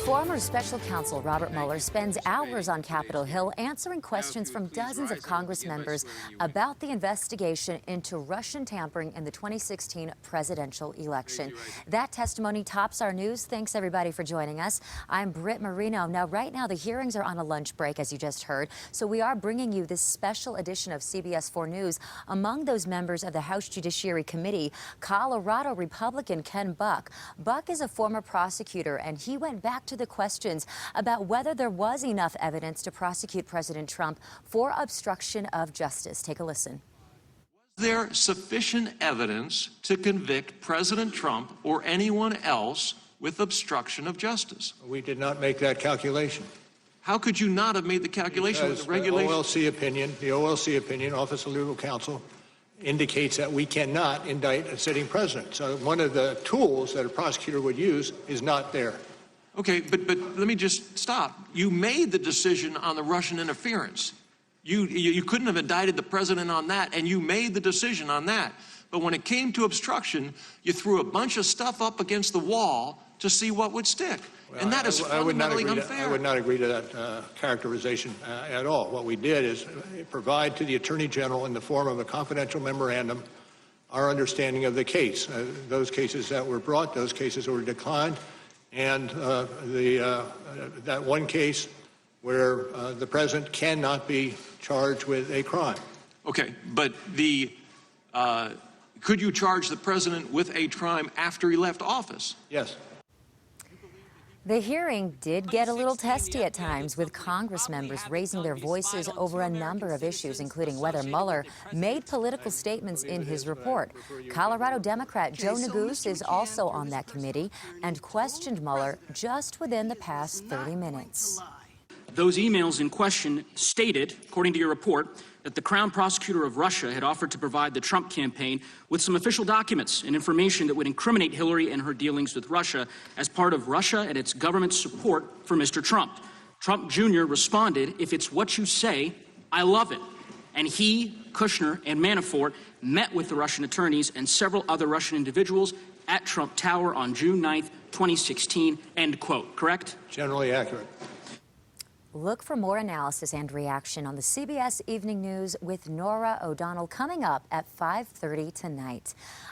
Former Special Counsel Robert Mueller spends hours on Capitol Hill answering questions from dozens of Congress members about the investigation into Russian tampering in the 2016 presidential election. That testimony tops our news. Thanks, everybody, for joining us. I'm Britt Marino. Now, right now, the hearings are on a lunch break, as you just heard, so we are bringing you this special edition of CBS 4 News. Among those members of the House Judiciary Committee, Colorado Republican Ken Buck. Buck is a former prosecutor, and he went back to the questions about whether there was enough evidence to prosecute President Trump for obstruction of justice. Take a listen. Was there sufficient evidence to convict President Trump or anyone else with obstruction of justice? We did not make that calculation. How could you not have made the calculation with the regulation? The OLC opinion, Office of Legal Counsel, indicates that we cannot indict a sitting president. So one of the tools that a prosecutor would use is not there. Okay, but let me just stop. You made the decision on the Russian interference. You couldn't have indicted the president on that, and you made the decision on that. But when it came to obstruction, you threw a bunch of stuff up against the wall to see what would stick. Well, and that is fundamentally unfair. I would not agree to that characterization at all. What we did is provide to the Attorney General in the form of a confidential memorandum our understanding of the case. Those cases that were brought, those cases were declined, and that one case where the president cannot be charged with a crime. Okay, but could you charge the president with a crime after he left office? Yes. The hearing did get a little testy at times, with Congress members raising their voices over a number of issues, including whether Mueller made political statements in his report. Colorado Democrat Joe Neguse is also on that committee and questioned Mueller just within the past 30 minutes. Those emails in question stated, according to your report, that the Crown Prosecutor of Russia had offered to provide the Trump campaign with some official documents and information that would incriminate Hillary and her dealings with Russia as part of Russia and its government's support for Mr. Trump. Trump Jr. responded, "If it's what you say, I love it." And he, Kushner, and Manafort met with the Russian attorneys and several other Russian individuals at Trump Tower on June 9th, 2016, end quote, correct? Generally accurate. Look for more analysis and reaction on the CBS Evening News with Norah O'Donnell coming up at 5:30 tonight.